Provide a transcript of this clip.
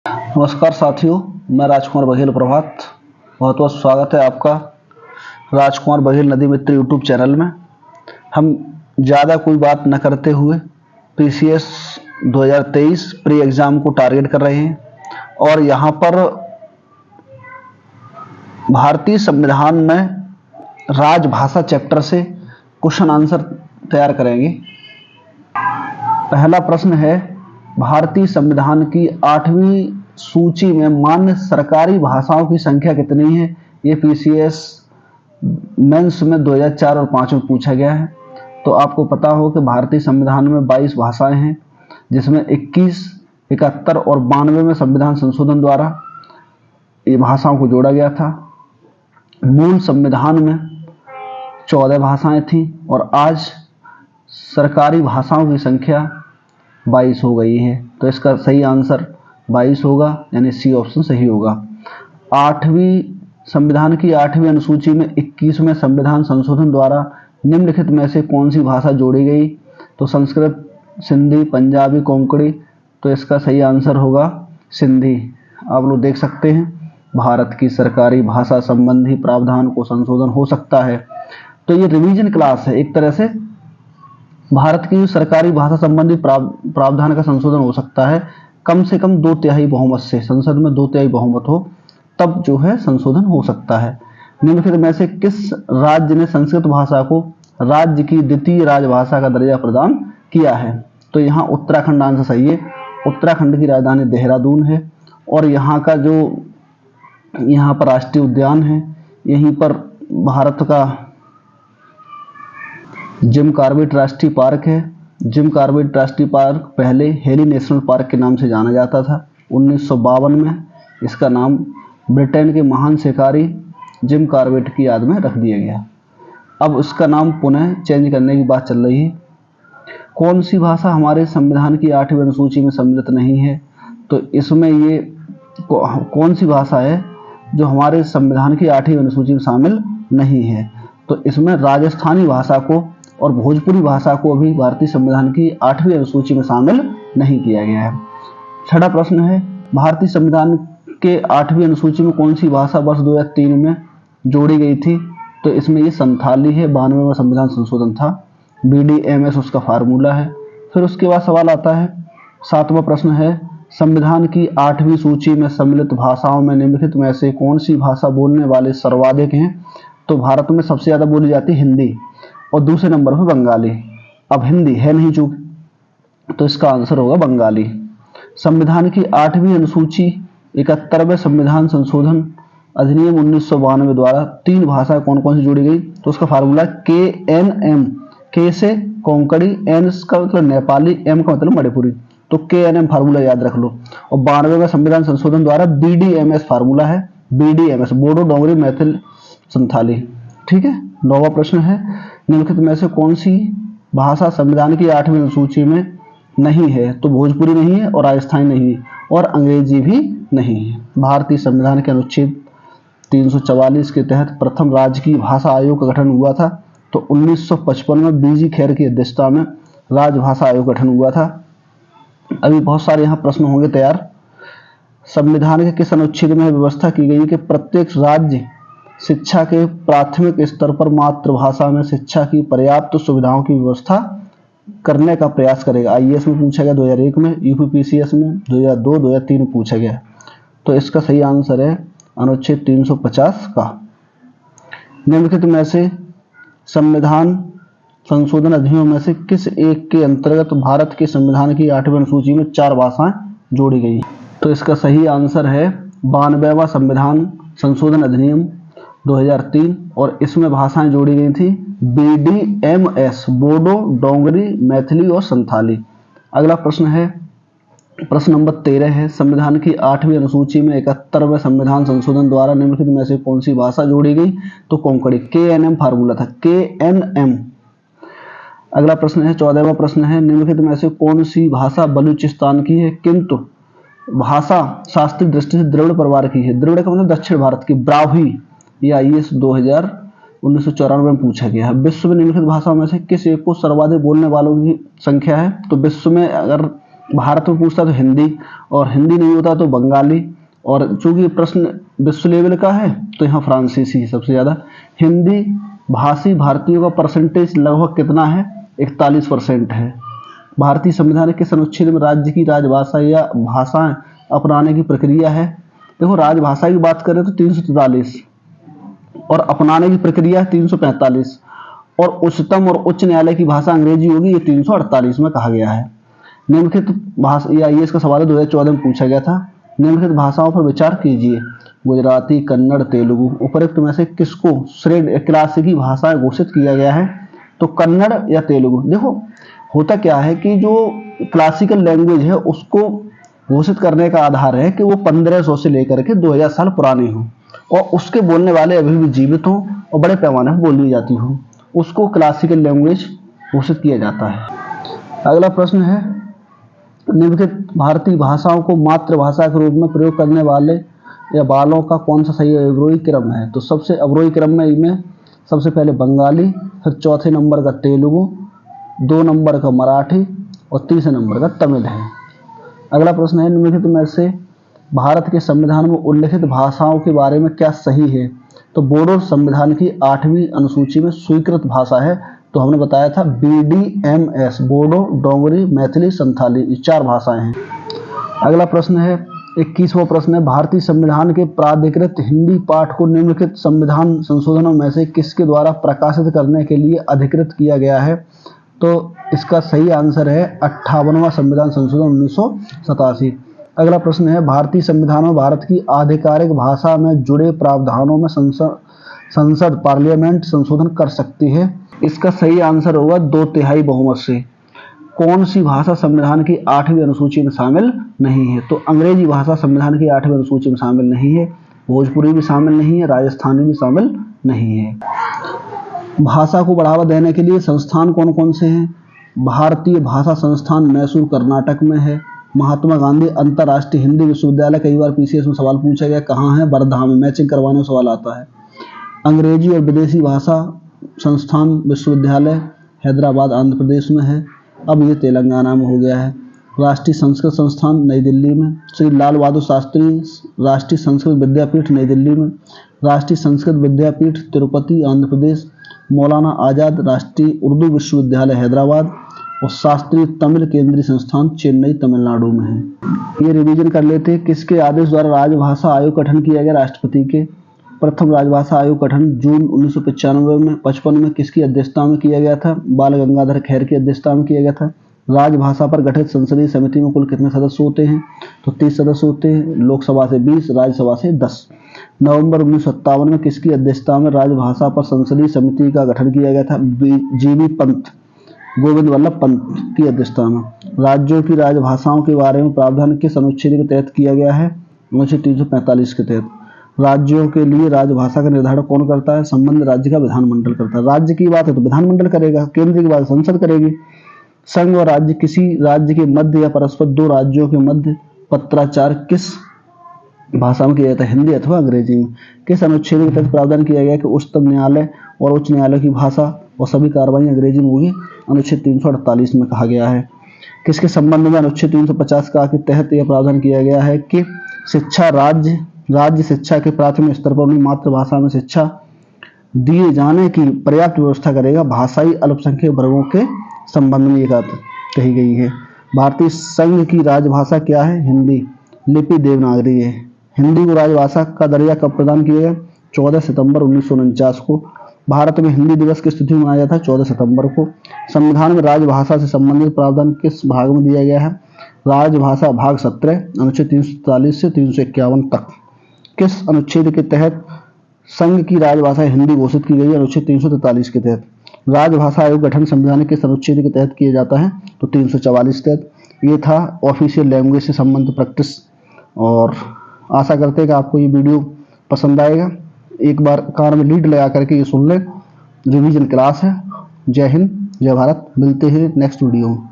नमस्कार साथियों, मैं राजकुमार बघेल प्रभात। बहुत बहुत स्वागत है आपका राजकुमार बघेल नदी मित्र यूट्यूब चैनल में। हम ज़्यादा कोई बात न करते हुए पीसीएस 2023 प्री एग्ज़ाम को टारगेट कर रहे हैं और यहाँ पर भारतीय संविधान में राजभाषा चैप्टर से क्वेश्चन आंसर तैयार करेंगे। पहला प्रश्न है, भारतीय संविधान की 8वीं सूची में मान्य सरकारी भाषाओं की संख्या कितनी है? ये पीसीएस मेंस में 2004 और 5 में पूछा गया है। तो आपको पता हो कि भारतीय संविधान में 22 भाषाएं हैं, जिसमें 21, 71 और 92 में संविधान संशोधन द्वारा ये भाषाओं को जोड़ा गया था। मूल संविधान में 14 भाषाएं थी और आज सरकारी भाषाओं की संख्या 22 हो गई है। तो इसका सही आंसर 22 होगा, यानी सी ऑप्शन सही होगा। संविधान की 8वीं अनुसूची में 21वें संविधान संशोधन द्वारा निम्नलिखित में से कौन सी भाषा जोड़ी गई? तो संस्कृत, सिंधी, पंजाबी, कोंकणी। तो इसका सही आंसर होगा सिंधी। आप लोग देख सकते हैं, भारत की सरकारी भाषा संबंधी प्रावधान को संशोधन हो सकता है। तो ये रिवीजन क्लास है, एक तरह से भारत की सरकारी भाषा संबंधी प्रावधान का संशोधन हो सकता है कम से कम 2/3 बहुमत से। संसद में 2/3 बहुमत हो तब जो है संशोधन हो सकता है। निम्नलिखित में से किस राज्य ने संस्कृत भाषा को राज्य की द्वितीय राजभाषा का दर्जा प्रदान किया है? तो यहाँ उत्तराखंड आंसर सही है। उत्तराखंड की राजधानी देहरादून है और यहाँ का जो यहाँ पर राष्ट्रीय उद्यान है, यहीं पर भारत का जिम कॉर्बेट राष्ट्रीय पार्क है। जिम कॉर्बेट राष्ट्रीय पार्क पहले हेली नेशनल पार्क के नाम से जाना जाता था। 1952 में इसका नाम ब्रिटेन के महान शिकारी जिम कॉर्बेट की याद में रख दिया गया। अब इसका नाम पुनः चेंज करने की बात चल रही है। कौन सी भाषा हमारे संविधान की 8वीं अनुसूची में सम्मिलित नहीं है? तो इसमें ये कौन सी भाषा है जो हमारे संविधान की 8वीं अनुसूची में शामिल नहीं है? तो इसमें राजस्थानी भाषा को और भोजपुरी भाषा को अभी भारतीय संविधान की 8वीं अनुसूची में शामिल नहीं किया गया है। छठा प्रश्न है, भारतीय संविधान के 8वीं अनुसूची में कौन सी भाषा वर्ष 2003 में जोड़ी गई थी? तो इसमें ये संथाली है। 92 में संविधान संशोधन था। BDMS उसका फार्मूला है। फिर उसके बाद सवाल आता है, 7वां प्रश्न है, संविधान की 8वीं सूची में सम्मिलित भाषाओं में निम्नलिखित में से कौन सी भाषा बोलने वाले सर्वाधिक हैं? तो भारत में सबसे ज़्यादा बोली जाती है हिंदी और दूसरे नंबर पर बंगाली। अब हिंदी है नहीं चूक, तो इसका आंसर होगा बंगाली। संविधान की 8वीं अनुसूची 71वें संविधान संशोधन अधिनियम 1992 द्वारा 3 भाषाएं कौन कौन सी जोड़ी गई? तो उसका फार्मूला KNM। के से कोंकणी, एन का मतलब नेपाली, एम का मतलब मणिपुरी। तो KNM फार्मूला याद रख लो। और 92वें संविधान संशोधन द्वारा BDMS फार्मूला है। BDMS बोडो, डोगरी, मैथिल, संथाली। ठीक है। 9वां प्रश्न है, निम्नलिखित में से कौन सी भाषा संविधान की 8वीं अनुसूची में नहीं है? तो भोजपुरी नहीं है और राजस्थानी नहीं है और अंग्रेजी भी नहीं है। भारतीय संविधान के अनुच्छेद 344 के तहत प्रथम राजकीय भाषा आयोग का गठन हुआ था। तो 1955 में BG खेर की अध्यक्षता में राजभाषा आयोग गठन हुआ था। अभी बहुत सारे यहाँ प्रश्न होंगे तैयार। संविधान के किस अनुच्छेद में व्यवस्था की गई कि प्रत्येक राज्य शिक्षा के प्राथमिक स्तर पर मातृभाषा में शिक्षा की पर्याप्त सुविधाओं की व्यवस्था करने का प्रयास करेगा? IAS में पूछा गया 2001 में, UPPCS में 2002, 2003 में पूछा गया। तो इसका सही आंसर है अनुच्छेद 350 का। निम्नलिखित में से संविधान संशोधन अधिनियम में से किस एक के अंतर्गत भारत के संविधान की 8वीं अनुसूची में 4 भाषाएं जोड़ी गई? तो इसका सही आंसर है 92वां संविधान संशोधन अधिनियम 2003 और इसमें भाषाएं जोड़ी गई थी BDMS बोडो, डोगरी, मैथिली और संथाली। अगला प्रश्न है, प्रश्न नंबर 13 है, संविधान की 8वीं अनुसूची में 71वें संविधान संशोधन द्वारा निम्नलिखित में से कौन सी भाषा जोड़ी गई? तो कोंकणी। KNM फार्मूला था, KNM। अगला प्रश्न है, 14वां प्रश्न है, निम्नलिखित में से कौन सी भाषा बलूचिस्तान की है किंतु भाषा शास्त्रीय दृष्टि से द्रविड़ परिवार की है? द्रविड़ का मतलब दक्षिण भारत की। ब्राह्वी, ये IAS 1994 में पूछा गया है। विश्व में निम्नलिखित भाषाओं में से किस एक को सर्वाधिक बोलने वालों की संख्या है? तो विश्व में अगर भारत में पूछता तो हिंदी, और हिंदी नहीं होता तो बंगाली, और चूंकि प्रश्न विश्व लेवल का है तो यहाँ फ्रांसीसी सबसे ज़्यादा। हिंदी भाषी भारतीयों का परसेंटेज लगभग कितना है, 41% है। भारतीय संविधान के अनुच्छेद में राज्य की राजभाषा या भाषाएं अपनाने की प्रक्रिया है। देखो, राजभाषा की बात करें तो 343, और अपनाने की प्रक्रिया 345, और उच्चतम और उच्च न्यायालय की भाषा अंग्रेजी होगी, ये 348 में कहा गया है। निम्नलिखित भाषा, या ये इसका सवाल 2014 में पूछा गया था। निम्नलिखित भाषाओं पर विचार कीजिए, गुजराती, कन्नड़, तेलुगु, उपरोक्त में से किसको श्रेणी क्लासिकी भाषा घोषित किया गया है, तो कन्नड़ या तेलुगु। देखो, होता क्या है कि जो क्लासिकल लैंग्वेज है उसको घोषित करने का आधार है कि वो 1500 से लेकर के 2000 साल पुराने हों, और उसके बोलने वाले अभी भी जीवित हों और बड़े पैमाने पर बोली जाती हों, उसको क्लासिकल लैंग्वेज घोषित किया जाता है। अगला प्रश्न है, निम्नलिखित भारतीय भाषाओं को मातृभाषा के रूप में प्रयोग करने वाले या वालों का कौन सा सही अवरोही क्रम है, तो सबसे अवरोही क्रम में इनमें सबसे पहले बंगाली, फिर चौथे नंबर का तेलुगु, 2 नंबर का मराठी और तीसरे नंबर का तमिल है। अगला प्रश्न है, निम्नलिखित में से भारत के संविधान में उल्लिखित भाषाओं के बारे में क्या सही है, तो बोडो संविधान की 8वीं अनुसूची में स्वीकृत भाषा है, तो हमने बताया था BDMS, बोडो, डोगरी, मैथिली, संथाली, ये 4 भाषाएं हैं। अगला प्रश्न है, 21वां प्रश्न है, भारतीय संविधान के प्राधिकृत हिंदी पाठ को निम्नलिखित संविधान संशोधनों में से किसके द्वारा प्रकाशित करने के लिए अधिकृत किया गया है, तो इसका सही आंसर है 58वां संविधान संशोधन 1987। अगला प्रश्न है, भारतीय संविधान में भारत की आधिकारिक भाषा में जुड़े प्रावधानों में संसद पार्लियामेंट संशोधन कर सकती है, इसका सही आंसर होगा 2/3 बहुमत से। कौन सी भाषा संविधान की 8वीं अनुसूची में शामिल नहीं है, तो अंग्रेजी भाषा संविधान की 8वीं अनुसूची में शामिल नहीं है, भोजपुरी भी शामिल नहीं है, राजस्थानी भी शामिल नहीं है। भाषा को बढ़ावा देने के लिए संस्थान कौन कौन से हैं, भारतीय भाषा संस्थान मैसूर कर्नाटक में है, महात्मा गांधी अंतर्राष्ट्रीय हिंदी विश्वविद्यालय, कई बार PCS में सवाल पूछा गया कहाँ है, वर्धा में, मैचिंग करवाने में सवाल आता है। अंग्रेजी और विदेशी भाषा संस्थान विश्वविद्यालय हैदराबाद आंध्र प्रदेश में है, अब ये तेलंगाना में हो गया है। राष्ट्रीय संस्कृत संस्थान नई दिल्ली में, श्री लाल बहादुर शास्त्री राष्ट्रीय संस्कृत विद्यापीठ नई दिल्ली में, राष्ट्रीय संस्कृत विद्यापीठ तिरुपति आंध्र प्रदेश, मौलाना आजाद राष्ट्रीय उर्दू विश्वविद्यालय हैदराबाद, और शास्त्रीय तमिल केंद्रीय संस्थान चेन्नई तमिलनाडु में है। ये रिवीजन कर लेते हैं, किसके आदेश द्वारा राजभाषा आयोग गठन किया गया, राष्ट्रपति के। प्रथम राजभाषा आयोग गठन जून 1955 में किसकी अध्यक्षता में किया गया था, बाल गंगाधर खैर की अध्यक्षता में किया गया था। राजभाषा पर गठित संसदीय समिति में कुल कितने सदस्य होते हैं, तो 30 सदस्य होते हैं, लोकसभा से 20, राज्यसभा से 10। नवंबर 1957 में किसकी अध्यक्षता में राजभाषा पर संसदीय समिति का गठन किया गया था, GV पंत, गोविंद वल्लभ पंत की अध्यक्षता में। राज्यों की राजभाषाओं के बारे में प्रावधान किस अनुच्छेद के तहत किया गया है, अनुच्छेद 345 के तहत। राज्यों के लिए राजभाषा का निर्धारण कौन करता है, संबंधित राज्य का विधानमंडल करता है। राज्य की बात है तो विधानमंडल करेगा, केंद्र की बात संसद करेगी। संघ और राज्य किसी राज्य के मध्य या परस्पर 2 राज्यों के मध्य पत्राचार किस भाषा में किया जाता है, हिंदी अथवा अंग्रेजी में। किस अनुच्छेद के तहत प्रावधान किया गया कि उच्चतम न्यायालय और उच्च न्यायालय की भाषा और सभी कार्रवाई अंग्रेजी में होगी, अनुच्छेद 348 में कहा गया है। किसके संबंध में अनुच्छेद 350 का के तहत यह प्रावधान किया गया है कि शिक्षा राज्य शिक्षा के प्राथमिक स्तर पर उन्हें मातृभाषा में शिक्षा दिए जाने की पर्याप्त व्यवस्था करेगा। भाषाई अल्पसंख्यक वर्गों के संबंध में ये बात कही गई है। भारतीय संघ की राजभाषा क्या है, हिंदी, लिपि देवनागरी है। हिंदी को राजभाषा का दर्जा कब प्रदान किया गया, 14 सितंबर 1949 को। भारत में हिंदी दिवस किस तिथि में मनाया जाता है, 14 सितंबर को। संविधान में राजभाषा से संबंधित प्रावधान किस भाग में दिया गया है, राजभाषा भाग 17, अनुच्छेद 343 से 351 तक। किस अनुच्छेद के तहत संघ की राजभाषा हिंदी घोषित की गई है, अनुच्छेद 343 के तहत। राजभाषा आयोग गठन संविधान के अनुच्छेद के तहत किया जाता है, तो 344 के तहत। ये था ऑफिशियल लैंग्वेज से संबंधित प्रैक्टिस, और आशा करते हैं कि आपको ये वीडियो पसंद आएगा। एक बार कार में लीड लगा करके ये सुन लें, रिवीजन क्लास है। जय हिंद, जय भारत, मिलते हैं नेक्स्ट वीडियो में।